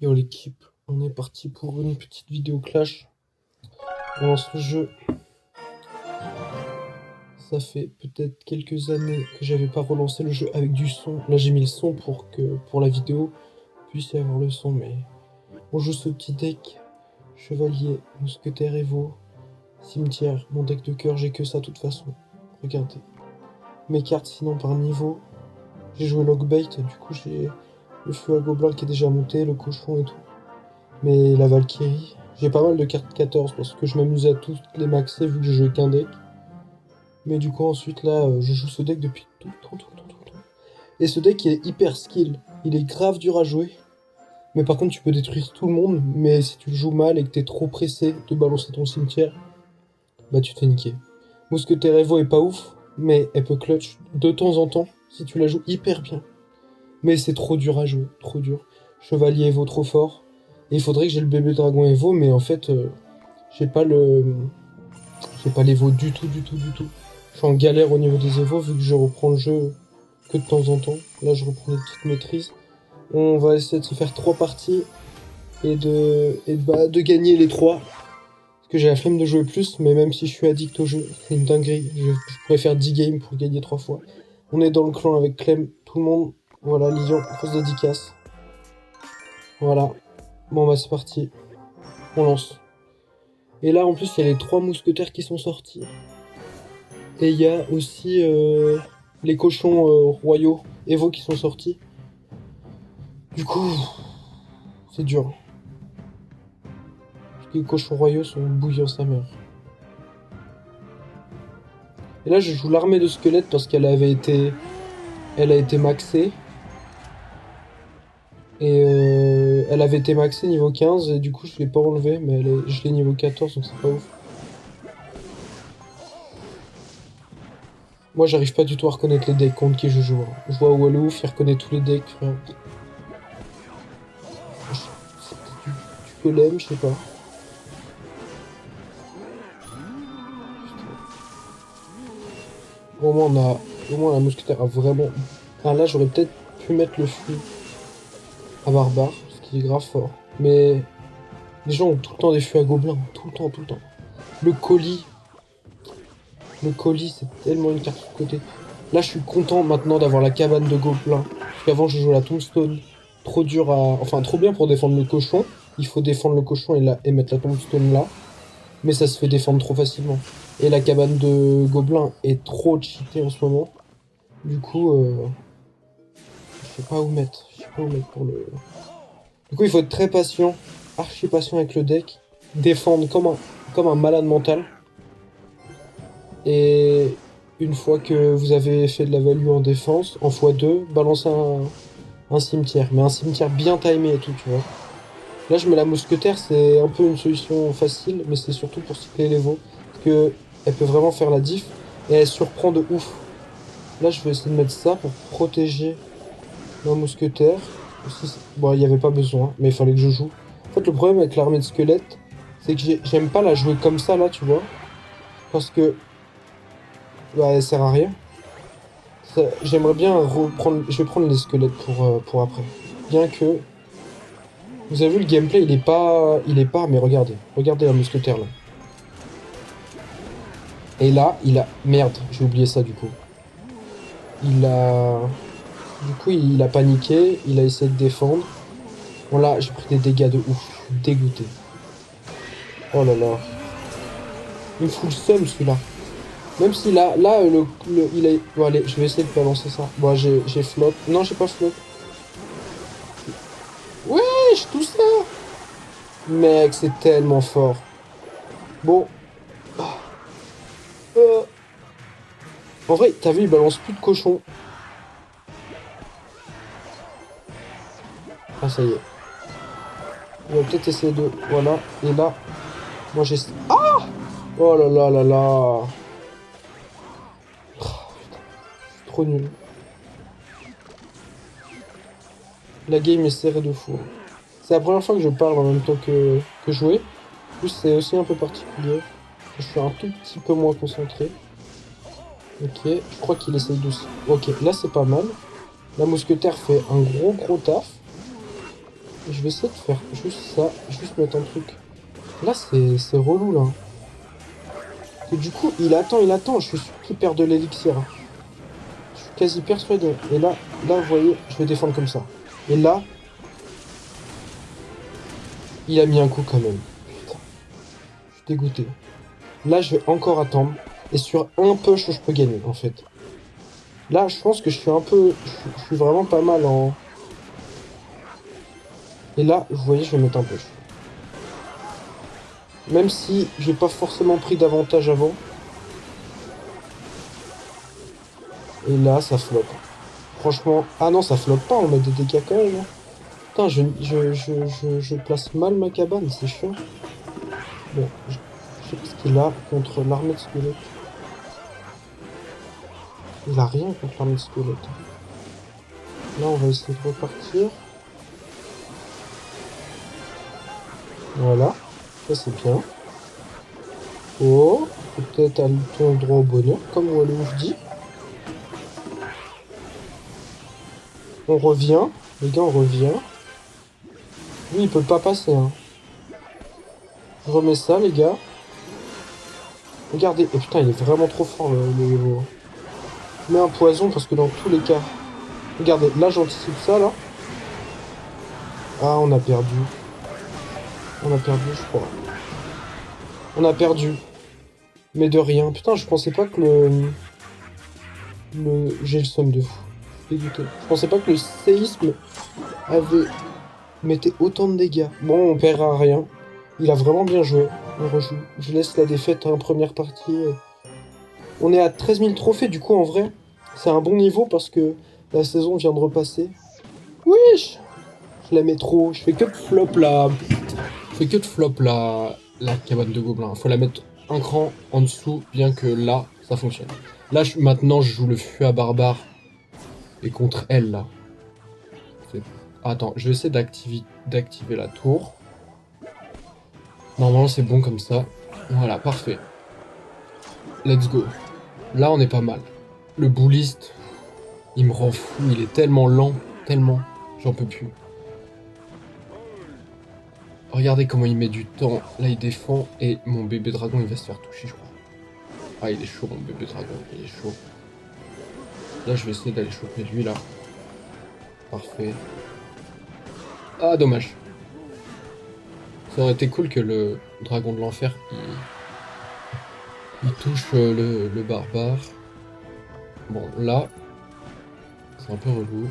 Yo l'équipe, on est parti pour une petite vidéo clash. On lance le jeu. Ça fait peut-être quelques années que j'avais pas relancé le jeu avec du son. Là j'ai mis le son pour que pour la vidéo puisse y avoir le son, mais on joue ce petit deck. Chevalier, mousquetaire, Evo, cimetière. Mon deck de cœur, j'ai que ça de toute façon. Regardez. Mes cartes sinon par niveau. J'ai joué Logbait, du coup j'ai le feu à gobelin qui est déjà monté, le cochon et tout. Mais la Valkyrie, j'ai pas mal de cartes 14 parce que je m'amuse à toutes les maxer vu que je joue qu'un deck. Mais du coup ensuite là, je joue ce deck depuis tout le temps. Et ce deck il est hyper skill, il est grave dur à jouer. Mais par contre tu peux détruire tout le monde, mais si tu le joues mal et que t'es trop pressé de balancer ton cimetière, bah tu te fais niquer. Mousquetaire Evo est pas ouf, mais elle peut clutch de temps en temps si tu la joues hyper bien. Mais c'est trop dur à jouer, trop dur. Chevalier Evo trop fort. Et il faudrait que j'ai le bébé dragon Evo, mais en fait, j'ai pas le. J'ai pas l'Evo du tout. Je suis en galère au niveau des Evo vu que je reprends le jeu que de temps en temps. Là, je reprends les petites maîtrises. On va essayer de se faire 3 parties et de gagner les 3. Parce que j'ai la flemme de jouer plus, mais même si je suis addict au jeu, c'est une dinguerie. Je pourrais faire 10 games pour gagner 3 fois. On est dans le clan avec Clem, tout le monde. Voilà, Lyon, grosse dédicace. Voilà. Bon bah c'est parti. On lance. Et là en plus il y a les 3 mousquetaires qui sont sortis. Et il y a aussi les cochons royaux Evo qui sont sortis. Du coup, c'est dur. Parce que les cochons royaux sont bouillants sa mère. Et là je joue l'armée de squelettes parce qu'elle avait été. Elle a été maxée. Et elle avait été maxée niveau 15 et du coup je l'ai pas enlevée, mais je l'ai niveau 14 donc c'est pas ouf. Moi j'arrive pas du tout à reconnaître les decks contre qui je joue. Je vois Wallouf, il reconnaît tous les decks, frère. Tu golem, je sais pas. Au moins, au moins la mousquetaire a vraiment. Ah là j'aurais peut-être pu mettre le feu à barbare, ce qui est grave fort. Mais les gens ont tout le temps des feux à gobelins, tout le temps. Le colis, le colis c'est tellement une carte de côté. Là je suis content maintenant d'avoir la cabane de gobelins. Parce qu'avant je jouais la tombstone. Trop dur à. Enfin trop bien pour défendre le cochon. Il faut défendre le cochon et mettre la tombstone là. Mais ça se fait défendre trop facilement. Et la cabane de gobelins est trop cheatée en ce moment. Du coup, je sais pas où mettre. Je sais pas où mettre pour le. Du coup, il faut être très patient, archi patient avec le deck, défendre comme un malade mental. Et une fois que vous avez fait de la value en défense, en x2, balancer un cimetière. Mais un cimetière bien timé et tout, tu vois. Là, je mets la mousquetaire, c'est un peu une solution facile, mais c'est surtout pour cycler les veaux. Parce que elle peut vraiment faire la diff et elle surprend de ouf. Là, je vais essayer de mettre ça pour protéger ma mousquetaire. Bon, il n'y avait pas besoin, mais il fallait que je joue. En fait, le problème avec l'armée de squelettes, c'est que j'aime pas la jouer comme ça, là, tu vois. Parce que bah, elle sert à rien. J'aimerais bien reprendre. Je vais prendre les squelettes pour après. Bien que. Vous avez vu le gameplay, il est pas. Il est pas. Mais regardez. Regardez la mousquetaire là. Et là, il a. Merde, j'ai oublié ça du coup. Il a. Du coup, il a paniqué. Il a essayé de défendre. Bon, là, j'ai pris des dégâts de ouf. Je suis dégoûté. Oh là là. Il me fout le seum celui-là. Même si là, il a. Bon, allez, je vais essayer de balancer ça. Bon, j'ai flop. Non, j'ai pas flop. Wesh, tout ça. Mec, c'est tellement fort. Bon. Euh, En vrai, t'as vu, il balance plus de cochon. Ah, ça y est. On va peut-être essayer de. Voilà. Et là, moi j'ai. Ah! Oh là là là là. Trop nul. La game est serrée de fou. C'est la première fois que je parle en même temps que jouer. En plus, c'est aussi un peu particulier. Je suis un tout petit peu moins concentré. Ok, je crois qu'il essaye de... Ok, là c'est pas mal. La mousquetaire fait un gros taf. je vais essayer de faire juste ça, juste mettre un truc. Là, c'est relou, là. Et du coup, il attend, je suis sûr qu'il perd de l'élixir. Hein. Je suis quasi persuadé. Et là, vous voyez, je vais défendre comme ça. Et là, il a mis un coup quand même. Putain, je suis dégoûté. Là, je vais encore attendre. Et sur un push, je peux gagner, en fait. Là, je pense que je suis un peu... Je suis vraiment pas mal en... Et là, vous voyez, je vais mettre un push. Même si j'ai pas forcément pris d'avantage avant. Et là, ça floppe. Franchement... Ah non, ça floppe pas, on met des dégâts quand même. Hein. Putain, je place mal ma cabane, c'est chiant. Bon, je sais pas ce qu'il a contre l'armée de squelettes. Il a rien contre l'armée de squelettes. Là, on va essayer de repartir. Voilà, ça c'est bien. Oh, peut-être un droit au bonheur, comme Wallouf dit. On revient, les gars, on revient. Lui, il peut pas passer. Hein. Je remets ça, les gars. Regardez, oh putain, il est vraiment trop fort le héros. Je mets un poison parce que dans tous les cas. Regardez, là j'anticipe ça là. Ah, on a perdu. On a perdu, je crois. On a perdu. Mais de rien. Putain, je pensais pas que j'ai le somme de fou. Je suis dégoûté. Je pensais pas que le séisme mettait autant de dégâts. Bon, on perdra rien. Il a vraiment bien joué. On rejoue. Je laisse la défaite en première partie. On est à 13 000 trophées, du coup, en vrai. C'est un bon niveau parce que la saison vient de repasser. Wesh! Je la mets trop. Je fais que de flop là. Je fais que de flop là. La cabane de gobelins. Faut la mettre un cran en dessous, bien que là, ça fonctionne. Là, maintenant, je joue le feu à barbare. Et contre elle, là. Attends, je vais essayer d'activer la tour. Normalement, c'est bon comme ça. Voilà, parfait. Let's go. Là, on est pas mal. Le bouliste, il me rend fou. Il est tellement lent. Tellement. J'en peux plus. Regardez comment il met du temps. Là, il défend. Et mon bébé dragon, il va se faire toucher, je crois. Ah, il est chaud, mon bébé dragon. Il est chaud. Là, je vais essayer d'aller choper lui, là. Parfait. Ah, dommage. Ça aurait été cool que le dragon de l'enfer, il touche le barbare. Bon, là, c'est un peu relou.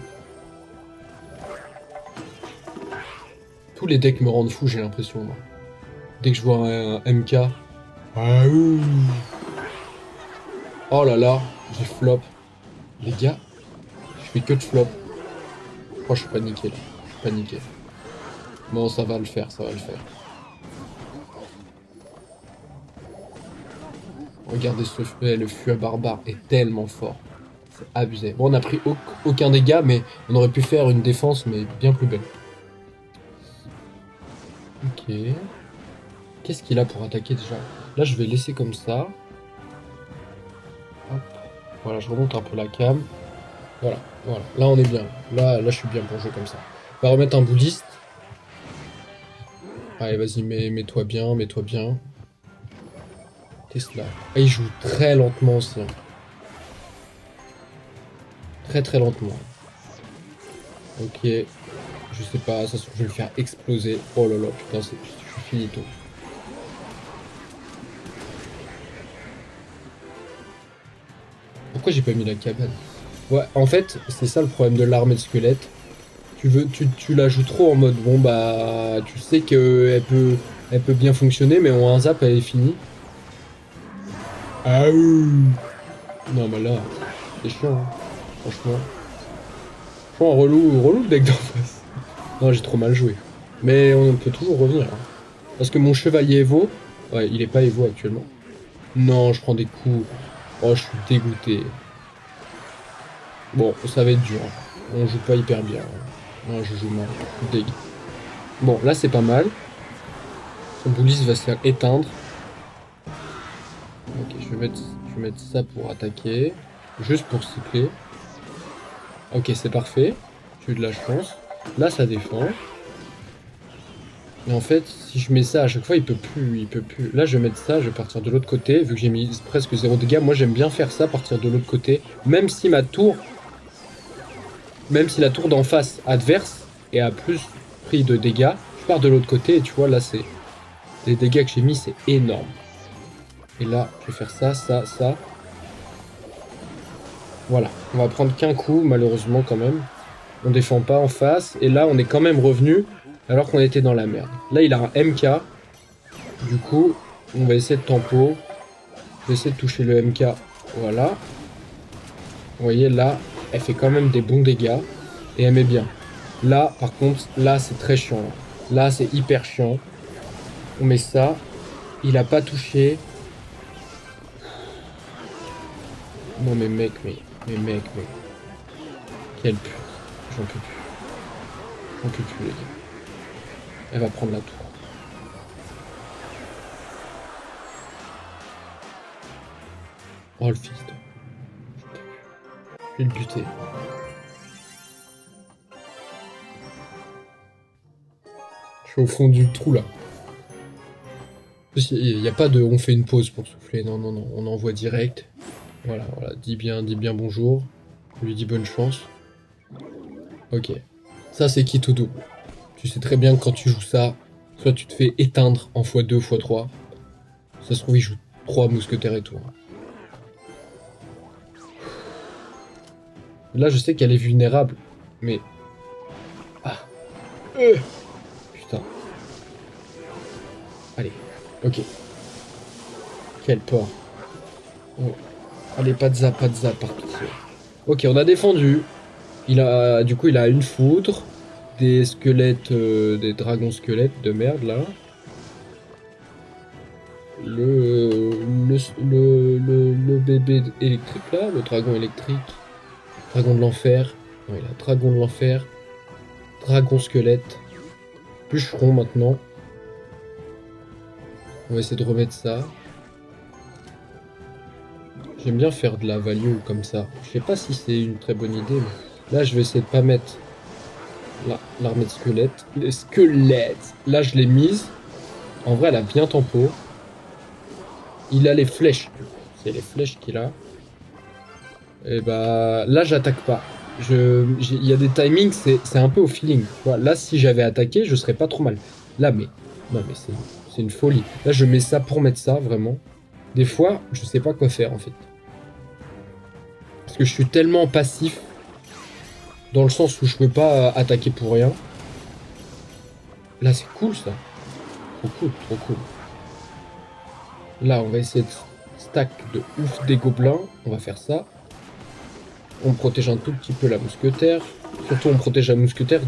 Tous les decks me rendent fou, j'ai l'impression. Dès que je vois un MK... Ah, oh là là, j'ai flop. Les gars, je fais que de flop. Oh, je suis paniqué là. Je suis paniqué. Bon, ça va le faire, ça va le faire. Regardez ce feu, le feu à barbare est tellement fort. C'est abusé. Bon, on a pris aucun dégât, mais on aurait pu faire une défense, mais bien plus belle. Ok. Qu'est-ce qu'il a pour attaquer déjà? Là, je vais laisser comme ça. Hop. Voilà, je remonte un peu la cam. Voilà, voilà. Là, on est bien. Là, je suis bien pour jouer comme ça. On va remettre un bouliste. Allez, vas-y, mets-toi bien, mets-toi bien. Tesla. Ah, il joue très lentement aussi. Hein. Très très lentement. Ok. Je sais pas, ça se trouve, je vais le faire exploser. Oh là là, putain, je suis finito. Pourquoi j'ai pas mis la cabane? Ouais, en fait, c'est ça le problème de l'armée de squelettes. Tu la joues trop en mode, bon bah, tu sais qu'elle peut bien fonctionner, mais en un zap, elle est finie. Ah oui. Non, mais là, c'est chiant, hein. Franchement. Franchement, relou le deck d'en face. Non, j'ai trop mal joué. Mais on peut toujours revenir. Hein. Parce que mon chevalier Evo, ouais, il est pas Evo actuellement. Non, je prends des coups. Oh, je suis dégoûté. Bon, ça va être dur. On joue pas hyper bien. Non, je joue mal. Je suis dégueu. Bon, là, c'est pas mal. Son bouliste va se faire éteindre. Ok, je vais mettre ça pour attaquer. Juste pour cycler. Ok, c'est parfait. J'ai eu de la chance. Là, ça défend. Et en fait, si je mets ça à chaque fois, il peut plus. Là, je vais mettre ça, je vais partir de l'autre côté. Vu que j'ai mis presque 0 dégâts, moi j'aime bien faire ça, partir de l'autre côté. Même si la tour d'en face adverse et a plus pris de dégâts, je pars de l'autre côté et tu vois, là, c'est. Les dégâts que j'ai mis, c'est énorme. Et là, je vais faire ça, ça, ça. Voilà. On va prendre qu'un coup, malheureusement, quand même. On défend pas en face. Et là, on est quand même revenu alors qu'on était dans la merde. Là, il a un MK. Du coup, on va essayer de tempo. Je vais essayer de toucher le MK. Voilà. Vous voyez, là, elle fait quand même des bons dégâts. Et elle met bien. Là, par contre, là, c'est très chiant. Là, c'est hyper chiant. On met ça. Il a pas touché. Non, mais mec, mais. Quelle pute. J'en peux plus. J'en peux plus, les gars. Elle va prendre la tour. Oh, le fils de... Je vais le buter. Je suis au fond du trou, là. Il n'y a pas de... On fait une pause pour souffler. Non, non, non. On envoie direct. Voilà, voilà. Dis bien bonjour. On lui dit bonne chance. Ok. Ça, c'est quitte ou double. Tu sais très bien que quand tu joues ça, soit tu te fais éteindre en x2, x3. Ça se trouve, il joue 3 mousquetaires et tout. Là, je sais qu'elle est vulnérable, mais... Ah. Putain. Allez. Ok. Quel porc. Oh. Allez, pas de zap, par pitié. Ok, on a défendu. Du coup, il a une foudre. Des squelettes, des dragons squelettes de merde, là. Le bébé électrique, là. Le dragon électrique. Dragon de l'enfer. Ouais, là, dragon de l'enfer. Dragon squelette. Bûcheron, maintenant. On va essayer de remettre ça. J'aime bien faire de la value comme ça. Je sais pas si c'est une très bonne idée, mais là je vais essayer de pas mettre l'armée de squelettes. Les squelettes. Là je l'ai mise. En vrai elle a bien tempo. Il a les flèches. C'est les flèches qu'il a. Et bah là j'attaque pas. Il y a des timings, c'est un peu au feeling. Voilà, là si j'avais attaqué, je serais pas trop mal. Là mais... Non mais c'est une folie. Là je mets ça pour mettre ça, vraiment. Des fois, je sais pas quoi faire en fait. Parce que je suis tellement passif, dans le sens où je peux pas attaquer pour rien. Là, c'est cool ça. Trop cool, trop cool. Là, on va essayer de stack de ouf des gobelins. On va faire ça. On protège un tout petit peu la mousquetaire. Surtout, on protège la mousquetaire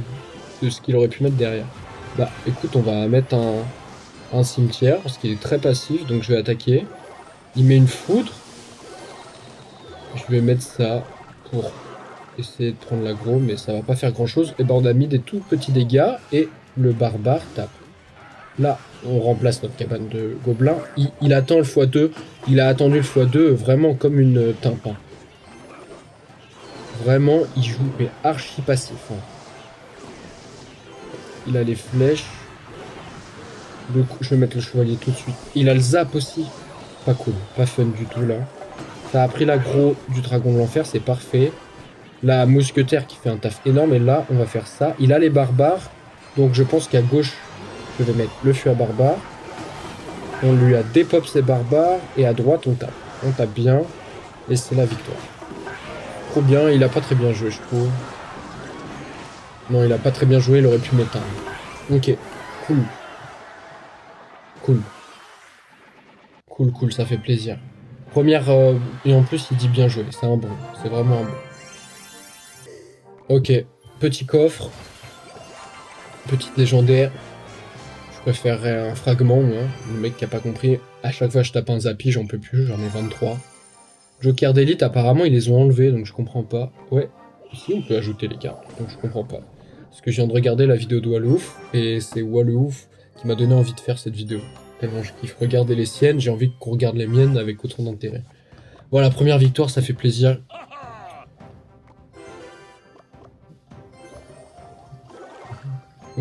de ce qu'il aurait pu mettre derrière. Bah, écoute, on va mettre un cimetière, parce qu'il est très passif, donc je vais attaquer. Il met une foudre. Je vais mettre ça pour essayer de prendre l'aggro, mais ça va pas faire grand chose. Et ben on a mis des tout petits dégâts et le barbare tape. Là, on remplace notre cabane de gobelins. Il attend le x2. Il a attendu le x2 vraiment comme une tympan. Vraiment, il joue mais archi passif. Hein. Il a les flèches. Je vais mettre le chevalier tout de suite. Il a le zap aussi. Pas cool, pas fun du tout là. Ça a pris l'aggro du dragon de l'enfer, c'est parfait. La mousquetaire qui fait un taf énorme. Et là, on va faire ça. Il a les barbares. Donc je pense qu'à gauche, je vais mettre le feu à barbare. On lui a dépop ses barbares. Et à droite, on tape. On tape bien. Et c'est la victoire. Trop bien. Il a pas très bien joué, je trouve. Non, il a pas très bien joué. Il aurait pu m'éteindre. Ok. Cool. Cool. Cool, cool. Ça fait plaisir. Première... et en plus, il dit bien joué. C'est un bon. C'est vraiment un bon. Ok. Petit coffre. Petite légendaire. Je préférerais un fragment, moi. Le mec qui a pas compris. À chaque fois, je tape un zappy, j'en peux plus. J'en ai 23. Joker d'élite, apparemment, ils les ont enlevés, donc je comprends pas. Ouais. Ici, on peut ajouter les cartes, donc je comprends pas. Parce que je viens de regarder la vidéo de Wallouf, et c'est Wallouf qui m'a donné envie de faire cette vidéo. Tellement je kiffe regarder les siennes, j'ai envie qu'on regarde les miennes avec autant d'intérêt. Voilà, première victoire, ça fait plaisir.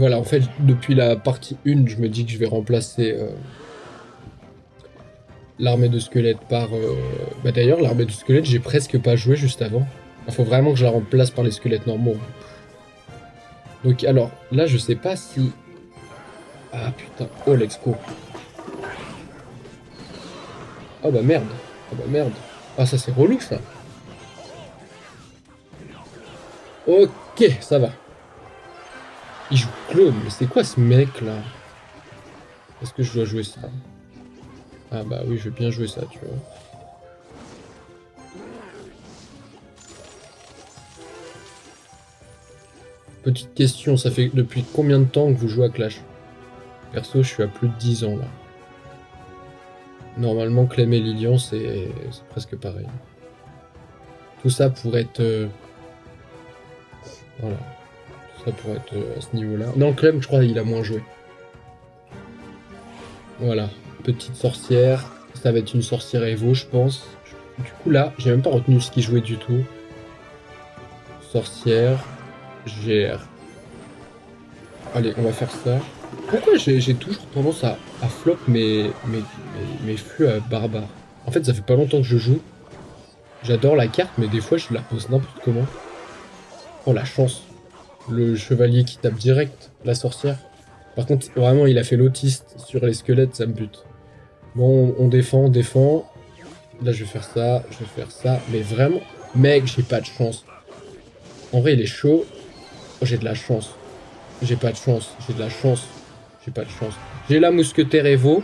Voilà, en fait, depuis la partie 1, je me dis que je vais remplacer l'armée de squelettes par... Bah d'ailleurs, l'armée de squelettes, j'ai presque pas joué juste avant. Il faut vraiment que je la remplace par les squelettes normaux. Donc alors, là, je sais pas si... Ah putain, oh, let's go. Ah bah merde, ah bah merde. Ah ça c'est relou ça. Ok, ça va. Il joue Claude, mais c'est quoi ce mec là? Est-ce que je dois jouer ça? Ah bah oui, je vais bien jouer ça, tu vois. Petite question, ça fait depuis combien de temps que vous jouez à Clash? Perso, je suis à plus de 10 ans là. Normalement, Clem et Lilian, c'est presque pareil. Tout ça pour être... Voilà. Tout ça pour être à ce niveau-là. Non, Clem, je crois il a moins joué. Voilà. Petite sorcière. Ça va être une sorcière Evo, je pense. Du coup, là, j'ai même pas retenu ce qu'il jouait du tout. Sorcière. GR. Allez, on va faire ça. Pourquoi j'ai toujours tendance à flop mes flux à barbare? En fait, ça fait pas longtemps que je joue. J'adore la carte, mais des fois, je la pose n'importe comment. Oh, la chance. Le chevalier qui tape direct la sorcière. Par contre, vraiment, il a fait l'autiste sur les squelettes, ça me bute. Bon, on défend, on défend. Là, je vais faire ça, je vais faire ça. Mais vraiment, mec, j'ai pas de chance. En vrai, il est chaud. Oh, j'ai de la chance. J'ai pas de chance, j'ai de la chance. J'ai pas de chance. J'ai la mousquetaire Evo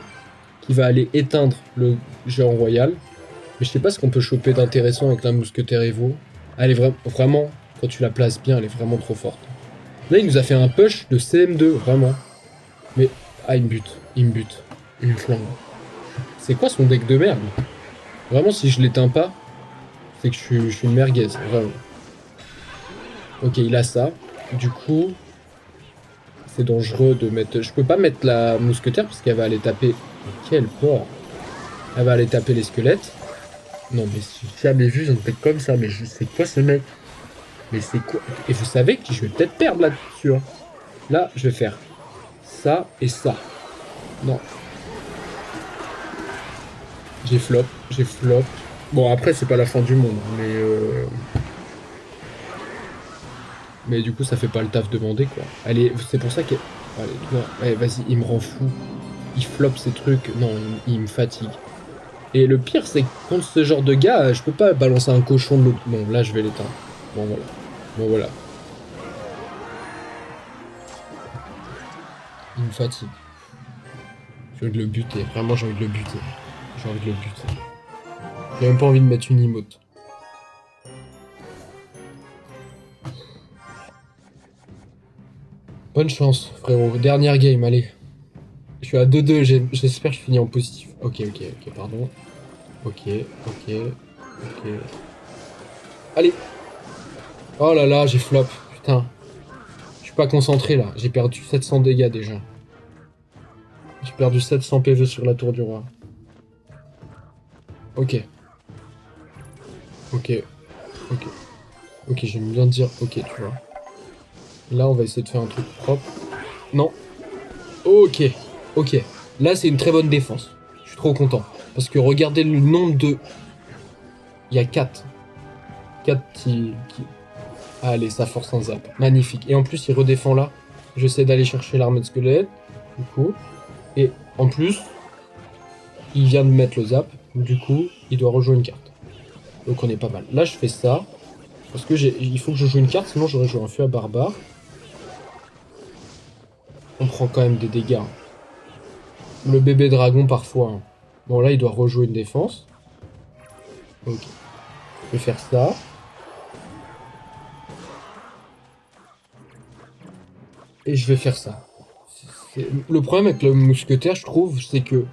qui va aller éteindre le géant royal. Mais je sais pas ce qu'on peut choper d'intéressant avec la mousquetaire Evo. Elle est vraiment, quand tu la places bien, elle est vraiment trop forte. Là, il nous a fait un push de CM2, vraiment. Mais, ah, il me bute, il me bute. Il me flingue. C'est quoi son deck de merde? Vraiment, si je l'éteins pas, c'est que je suis une merguez, vraiment. Ok, il a ça. Du coup, c'est dangereux de mettre... Je peux pas mettre la mousquetaire parce qu'elle va aller taper... Quel porc! Elle va aller taper les squelettes. Non, mais j'ai jamais vu un deck comme ça. Mais c'est quoi ce mec? Mais c'est quoi? Et vous savez que je vais peut-être perdre là-dessus. Hein. Là, je vais faire ça et ça. Non. J'ai flop, j'ai flop. Bon, après, c'est pas la fin du monde, mais du coup, ça fait pas le taf demandé, quoi. Allez, c'est pour ça que... Allez, vas-y, il me rend fou. Il flop ces trucs. Non, il me fatigue. Et le pire, c'est que contre ce genre de gars, je peux pas balancer un cochon de l'autre. Bon, là, je vais l'éteindre. Bon, voilà. Bon, voilà. Il me fatigue. J'ai envie de le buter. Vraiment, j'ai envie de le buter. J'ai envie de le buter. J'ai même pas envie de mettre une emote. Bonne chance, frérot. Dernière game, allez. Je suis à 2-2, j'espère que je finis en positif. Ok, pardon. Ok. Allez. Oh là là, j'ai flop. Putain. Je suis pas concentré là. J'ai perdu 700 dégâts déjà. J'ai perdu 700 PV sur la tour du roi. Ok, j'aime bien dire ok, tu vois. Là, on va essayer de faire un truc propre. Non. Ok. Là, c'est une très bonne défense. Je suis trop content. Parce que regardez le nombre de... Il y a 4. 4 qui... Allez, ça force un zap. Magnifique. Et en plus, il redéfend là. J'essaie d'aller chercher l'armée de squelette. Du coup. Et en plus, il vient de mettre le zap. Du coup, il doit rejouer une carte. Donc on est pas mal. Là, je fais ça. Parce que il faut que je joue une carte, sinon j'aurais joué un feu à barbare. On prend quand même des dégâts. Le bébé dragon parfois. Hein. Bon là il doit rejouer une défense. Ok. Je vais faire ça. Et je vais faire ça. Le problème avec le mousquetaire, je trouve, c'est que...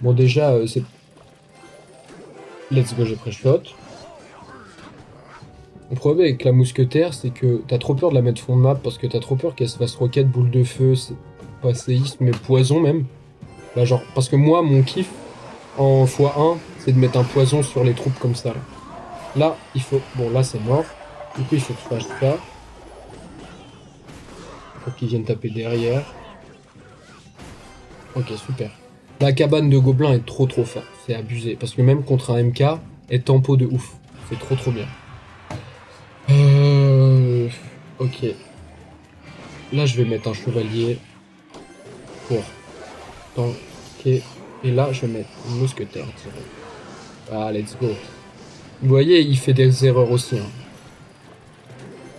Bon déjà, c'est... Let's go, j'ai pré-shot. Le problème avec la mousquetaire, c'est que t'as trop peur de la mettre fond de map parce que t'as trop peur qu'elle se fasse roquette, boule de feu, pas séisme, mais poison même. Bah genre, parce que moi, mon kiff en x1, c'est de mettre un poison sur les troupes comme ça. Là, il faut... Bon, là, c'est mort. Du coup, il faut que je fasse ça. pour qu'ils viennent taper derrière. Ok, super. La cabane de gobelins est trop forte, c'est abusé. Parce que même contre un MK, elle tempo de ouf. C'est trop bien. Ok. Là, je vais mettre un chevalier pour tanker. Et là, je vais mettre un mousquetaire. Ah, let's go. Vous voyez, il fait des erreurs aussi. Hein.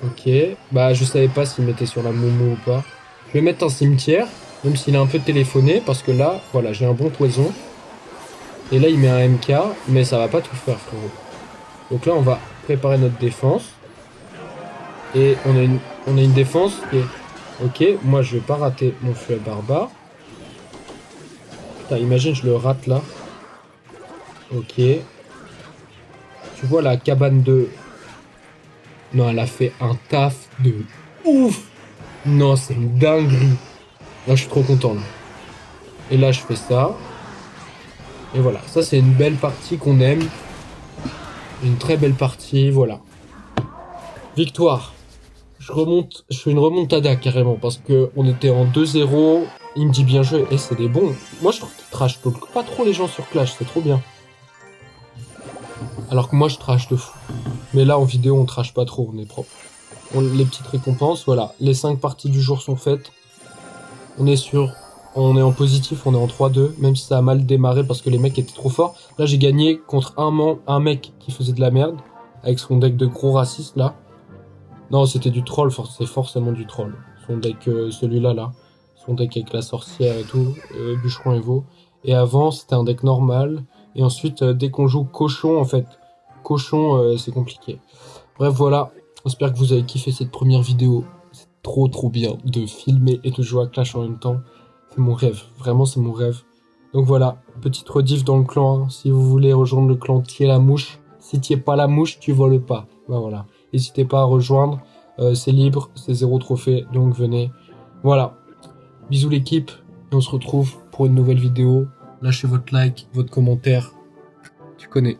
Ok. Bah, je savais pas s'il mettait sur la Momo ou pas. Je vais mettre un cimetière, même s'il est un peu téléphoné, parce que là, voilà, j'ai un bon poison. Et là, il met un MK, mais ça va pas tout faire, frérot. Donc là, on va préparer notre défense. Et on a une défense qui est... Ok, moi, je vais pas rater mon feu barbare. Putain, imagine, je le rate là. Ok. Tu vois la cabane de... Non, elle a fait un taf de ouf. Non, c'est une dinguerie. Là, je suis trop content. Là. Et là, je fais ça. Et voilà, ça, c'est une belle partie qu'on aime. Une très belle partie, voilà. Victoire. Je fais une remontada carrément parce que on était en 2-0. Il me dit bien joué. Et c'est des bons. Moi, je trouve qu'il trash pas trop les gens sur Clash. C'est trop bien. Alors que moi, je trash de fou. Mais là, en vidéo, on trash pas trop. On est propre. Les petites récompenses, voilà. Les 5 parties du jour sont faites. On est en positif, on est en 3-2, même si ça a mal démarré parce que les mecs étaient trop forts. Là, j'ai gagné contre un mec qui faisait de la merde, avec son deck de gros racistes, là. Non, c'était du troll, c'est forcément du troll. Son deck, celui-là, là. Son deck avec la sorcière et tout, bûcheron et veau. Et avant, c'était un deck normal. Et ensuite, dès qu'on joue cochon, en fait, cochon, c'est compliqué. Bref, voilà. J'espère que vous avez kiffé cette première vidéo. C'est trop bien de filmer et de jouer à Clash en même temps. C'est mon rêve. Vraiment, c'est mon rêve. Donc voilà, petite rediff dans le clan. Hein. Si vous voulez rejoindre le clan Tiens la mouche. Si tu es pas la mouche, tu voles pas. Ben voilà. N'hésitez pas à rejoindre. C'est libre, c'est 0 trophée. Donc venez. Voilà. Bisous l'équipe. Et on se retrouve pour une nouvelle vidéo. Lâchez votre like, votre commentaire. Tu connais.